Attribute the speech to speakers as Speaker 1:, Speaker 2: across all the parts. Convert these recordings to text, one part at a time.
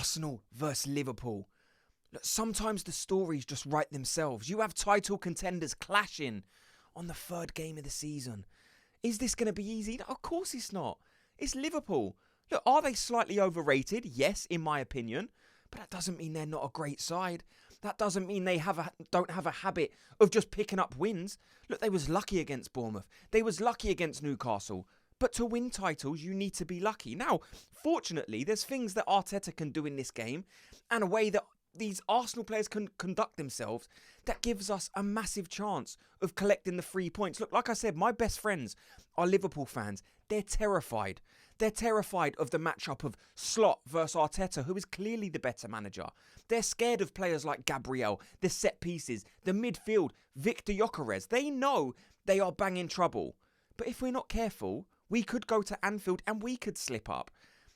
Speaker 1: Arsenal versus Liverpool. Look, sometimes the stories just write themselves. You have title contenders clashing on the third game of the season. Is this going to be easy? No, of course it's not. It's Liverpool. Look, are they slightly overrated? Yes, in my opinion. But that doesn't mean they're not a great side. That doesn't mean they don't have a habit of just picking up wins. Look, they was lucky against Bournemouth. They was lucky against Newcastle. But to win titles, you need to be lucky. Now, fortunately, there's things that Arteta can do in this game and a way that these Arsenal players can conduct themselves that gives us a massive chance of collecting the 3 points. Look, like I said, my best friends are Liverpool fans. They're terrified. They're terrified of the matchup of Slott versus Arteta, who is clearly the better manager. They're scared of players like Gabriel, the set pieces, the midfield, Victor Gyökeres. They know they are banging trouble. But if we're not careful, we could go to Anfield and we could slip up.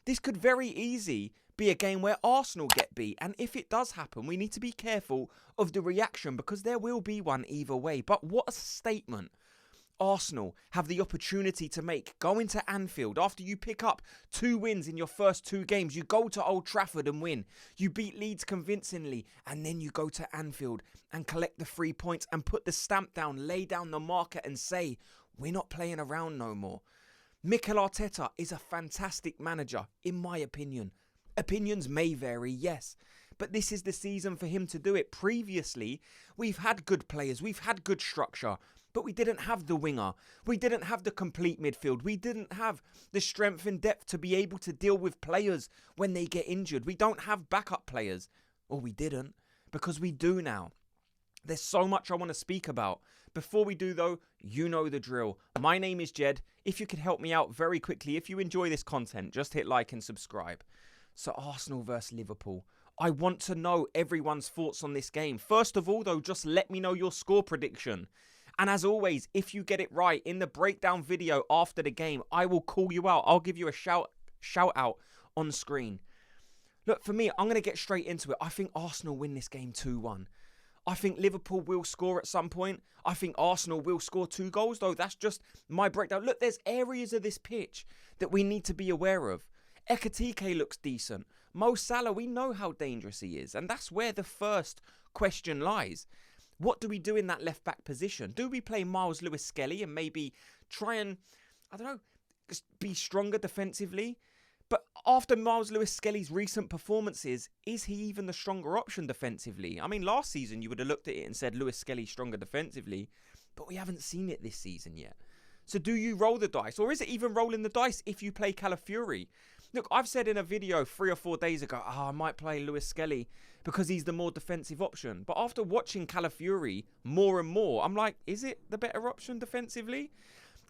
Speaker 1: This could very easily be a game where Arsenal get beat. And if it does happen, we need to be careful of the reaction because there will be one either way. But what a statement Arsenal have the opportunity to make going to Anfield after you pick up 2 wins in your first 2 games. You go to Old Trafford and win. You beat Leeds convincingly and then you go to Anfield and collect the 3 points and put the stamp down, lay down the marker and say, we're not playing around no more. Mikel Arteta is a fantastic manager, in my opinion. Opinions may vary, yes, but this is the season for him to do it. Previously, we've had good players, we've had good structure, but we didn't have the winger. We didn't have the complete midfield. We didn't have the strength and depth to be able to deal with players when they get injured. We don't have backup players, or we didn't, because we do now. There's so much I want to speak about. Before we do though, you know the drill. My name is Jed. If you could help me out very quickly, if you enjoy this content, just hit like and subscribe. So Arsenal versus Liverpool. I want to know everyone's thoughts on this game. First of all though, just let me know your score prediction. And as always, if you get it right in the breakdown video after the game, I will call you out. I'll give you a shout out on screen. Look, for me, I'm going to get straight into it. I think Arsenal win this game 2-1. I think Liverpool will score at some point. I think Arsenal will score 2 goals, though. That's just my breakdown. Look, there's areas of this pitch that we need to be aware of. Ekitike looks decent. Mo Salah, we know how dangerous he is. And that's where the first question lies. What do we do in that left-back position? Do we play Miles Lewis-Skelly and maybe try and, I don't know, just be stronger defensively? But after Miles Lewis-Skelly's recent performances, is he even the stronger option defensively? I mean, last season you would have looked at it and said Lewis-Skelly stronger defensively, but we haven't seen it this season yet. So do you roll the dice? Or is it even rolling the dice if you play Calafiori? Look, I've said in a video 3 or 4 days ago, I might play Lewis-Skelly because he's the more defensive option. But after watching Calafiori more and more, I'm like, is it the better option defensively?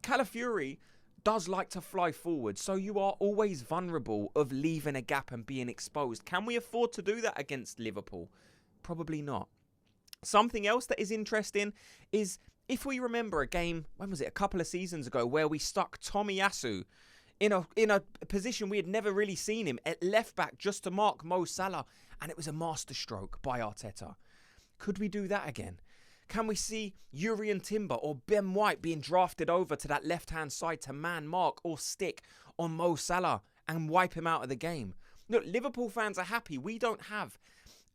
Speaker 1: Calafiori does like to fly forward, so you are always vulnerable of leaving a gap and being exposed. Can we afford to do that against Liverpool? Probably not. Something else that is interesting is if we remember a game, when was it, a couple of seasons ago, where we stuck Tomiyasu in a position we had never really seen him at left back just to mark Mo Salah, and it was a masterstroke by Arteta. Could we do that again? Can we see Jürgen Timber or Ben White being drafted over to that left-hand side to man mark or stick on Mo Salah and wipe him out of the game? Look, Liverpool fans are happy. We don't have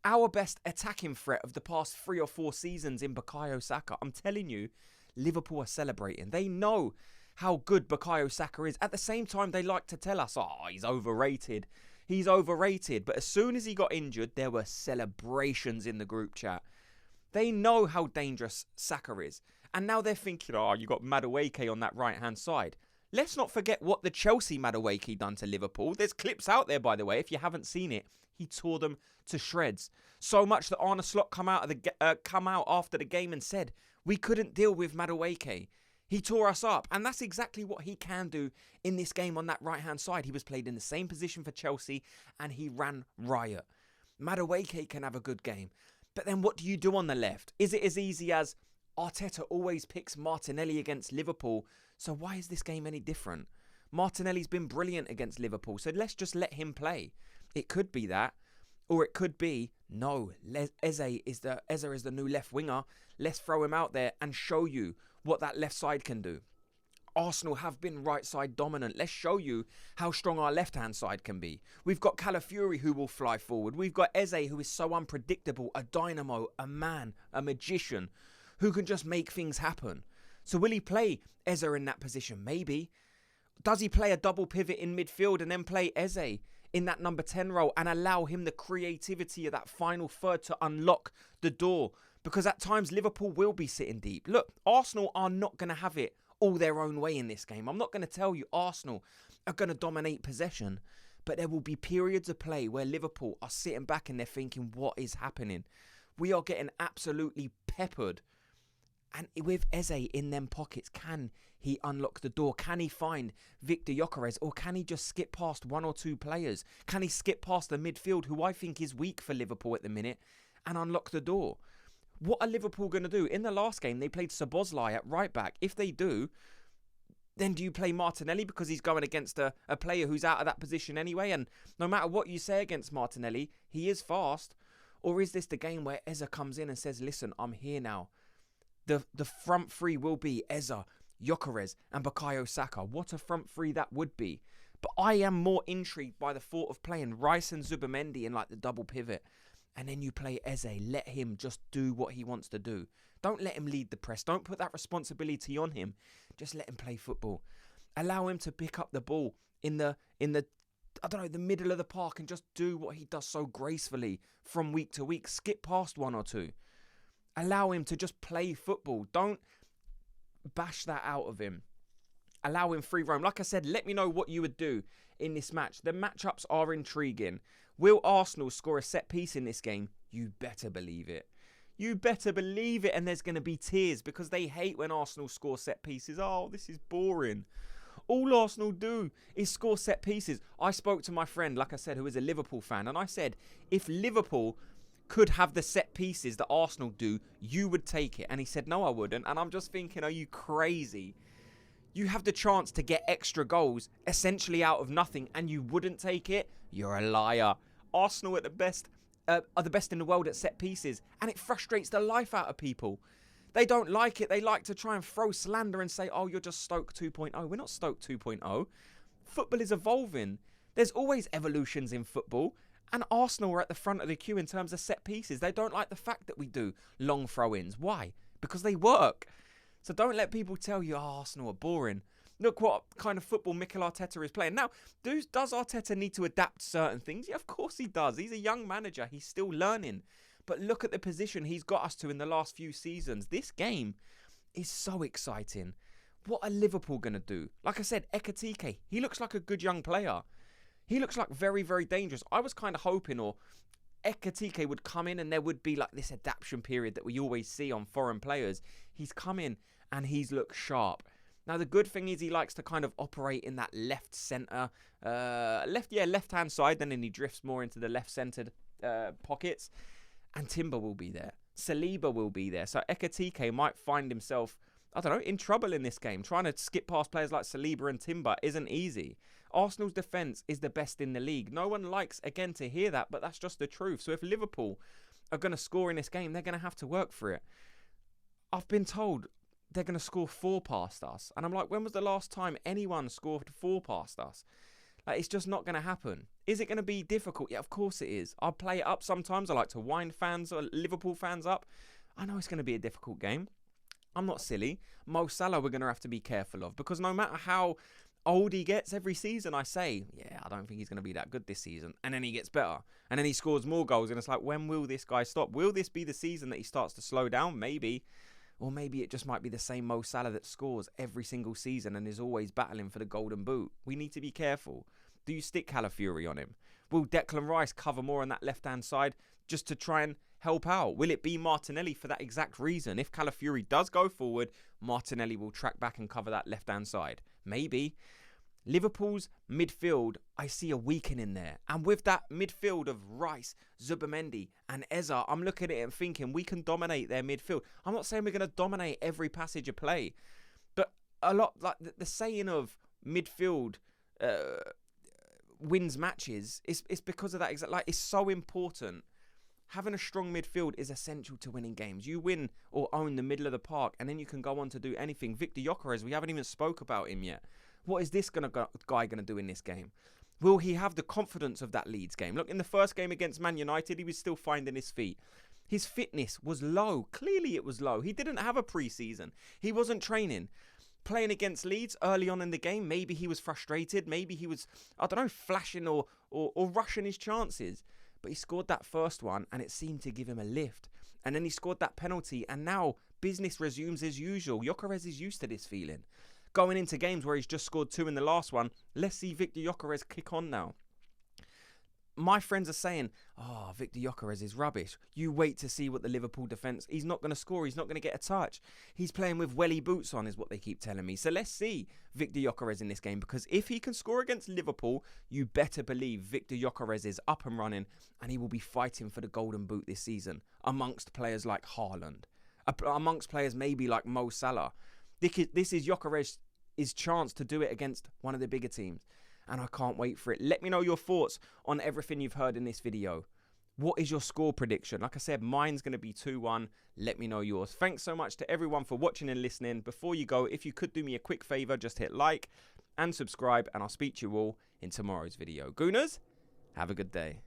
Speaker 1: our best attacking threat of the past 3 or 4 seasons in Bukayo Saka. I'm telling you, Liverpool are celebrating. They know how good Bukayo Saka is. At the same time, they like to tell us, oh, he's overrated. He's overrated. But as soon as he got injured, there were celebrations in the group chat. They know how dangerous Saka is. And now they're thinking, oh, you got Madueke on that right-hand side. Let's not forget what the Chelsea Madueke done to Liverpool. There's clips out there, by the way. If you haven't seen it, he tore them to shreds. So much that Arne Slott come out after the game and said, we couldn't deal with Madueke. He tore us up. And that's exactly what he can do in this game on that right-hand side. He was played in the same position for Chelsea and he ran riot. Madueke can have a good game. But then what do you do on the left? Is it as easy as Arteta always picks Martinelli against Liverpool? So why is this game any different? Martinelli's been brilliant against Liverpool, so let's just let him play. It could be that. Or it could be, no, Eze is the new left winger. Let's throw him out there and show you what that left side can do. Arsenal have been right side dominant. Let's show you how strong our left hand side can be. We've got Calafiori who will fly forward. We've got Eze who is so unpredictable, a dynamo, a man, a magician who can just make things happen. So will he play Eze in that position? Maybe. Does he play a double pivot in midfield and then play Eze in that number 10 role and allow him the creativity of that final third to unlock the door? Because at times Liverpool will be sitting deep. Look, Arsenal are not going to have it all their own way in this game. I'm not going to tell you Arsenal are going to dominate possession, but there will be periods of play where Liverpool are sitting back and they're thinking, what is happening? We are getting absolutely peppered. And with Eze in them pockets, can he unlock the door? Can he find Victor Gyökeres, or can he just skip past one or two players? Can he skip past the midfield, who I think is weak for Liverpool at the minute, and unlock the door? What are Liverpool going to do? In the last game, they played Szoboszlai at right back. If they do, then do you play Martinelli because he's going against a player who's out of that position anyway? And no matter what you say against Martinelli, he is fast. Or is this the game where Eze comes in and says, listen, I'm here now. The front three will be Eze, Gyökeres and Bukayo Saka. What a front three that would be. But I am more intrigued by the thought of playing Rice and Zubimendi in like the double pivot. And then you play Eze. Let him just do what he wants to do. Don't let him lead the press. Don't put that responsibility on him. Just let him play football. Allow him to pick up the ball in the the middle of the park and just do what he does so gracefully from week to week. Skip past one or two. Allow him to just play football. Don't bash that out of him. Allow him free roam. Like I said, let me know what you would do in this match. The matchups are intriguing. Will Arsenal score a set piece in this game? You better believe it. You better believe it. And there's going to be tears because they hate when Arsenal score set pieces. Oh, this is boring. All Arsenal do is score set pieces. I spoke to my friend, like I said, who is a Liverpool fan. And I said, if Liverpool could have the set pieces that Arsenal do, you would take it. And he said, no, I wouldn't. And I'm just thinking, are you crazy? You have the chance to get extra goals essentially out of nothing and you wouldn't take it? You're a liar. Arsenal are the best in the world at set pieces, and it frustrates the life out of people. They don't like it. They like to try and throw slander and say, oh, you're just Stoke 2.0. We're not Stoke 2.0. Football is evolving. There's always evolutions in football, and Arsenal are at the front of the queue in terms of set pieces. They don't like the fact that we do long throw-ins. Why? Because they work. So don't let people tell you, oh, Arsenal are boring. Look what kind of football Mikel Arteta is playing. Now, does Arteta need to adapt certain things? Yeah, of course he does. He's a young manager. He's still learning. But look at the position he's got us to in the last few seasons. This game is so exciting. What are Liverpool going to do? Like I said, Ekitike, he looks like a good young player. He looks like very, very dangerous. I was kind of hoping Ekitike would come in and there would be like this adaptation period that we always see on foreign players. He's come in and he's looked sharp. Now, the good thing is he likes to kind of operate in that left-centre, left-hand side, and then he drifts more into the left-centred pockets. And Timber will be there. Saliba will be there. So Ekitike might find himself, in trouble in this game. Trying to skip past players like Saliba and Timber isn't easy. Arsenal's defence is the best in the league. No one likes, again, to hear that, but that's just the truth. So if Liverpool are going to score in this game, they're going to have to work for it. I've been told they're going to score 4 past us. And I'm like, when was the last time anyone scored 4 past us? Like, it's just not going to happen. Is it going to be difficult? Yeah, of course it is. I'll play it up sometimes. I like to wind fans or Liverpool fans up. I know it's going to be a difficult game. I'm not silly. Mo Salah we're going to have to be careful of. Because no matter how old he gets every season, I say, yeah, I don't think he's going to be that good this season. And then he gets better. And then he scores more goals. And it's like, when will this guy stop? Will this be the season that he starts to slow down? Maybe. Or maybe it just might be the same Mo Salah that scores every single season and is always battling for the golden boot. We need to be careful. Do you stick Calafiori on him? Will Declan Rice cover more on that left-hand side just to try and help out? Will it be Martinelli for that exact reason? If Calafiori does go forward, Martinelli will track back and cover that left-hand side. Maybe. Liverpool's midfield, I see a weakening there. And with that midfield of Rice, Zubimendi and Eze, I'm looking at it and thinking we can dominate their midfield. I'm not saying we're going to dominate every passage of play. But a lot, like the saying of midfield wins matches, is because of that. Like, it's so important having a strong midfield is essential to winning games. You win or own the middle of the park, and then you can go on to do anything. Victor Gyökeres, we haven't even spoke about him yet. What is this guy going to do in this game? Will he have the confidence of that Leeds game? Look, in the first game against Man United, he was still finding his feet. His fitness was low. Clearly it was low. He didn't have a pre-season. He wasn't training. Playing against Leeds early on in the game, maybe he was frustrated. Maybe he was, I don't know, flashing or rushing his chances. But he scored that first one, and it seemed to give him a lift. And then he scored that penalty, and now business resumes as usual. Gyökeres is used to this feeling. Going into games where he's just scored 2 in the last one, let's see Victor Gyökeres kick on now. My friends are saying, Victor Gyökeres is rubbish. You wait to see what the Liverpool defence, he's not going to score, he's not going to get a touch. He's playing with welly boots on is what they keep telling me. So let's see Victor Gyökeres in this game, because if he can score against Liverpool, you better believe Victor Gyökeres is up and running, and he will be fighting for the golden boot this season amongst players like Haaland, amongst players maybe like Mo Salah. This is Gyökeres' chance to do it against one of the bigger teams. And I can't wait for it. Let me know your thoughts on everything you've heard in this video. What is your score prediction? Like I said, mine's going to be 2-1. Let me know yours. Thanks so much to everyone for watching and listening. Before you go, if you could do me a quick favour, just hit like and subscribe. And I'll speak to you all in tomorrow's video. Gooners, have a good day.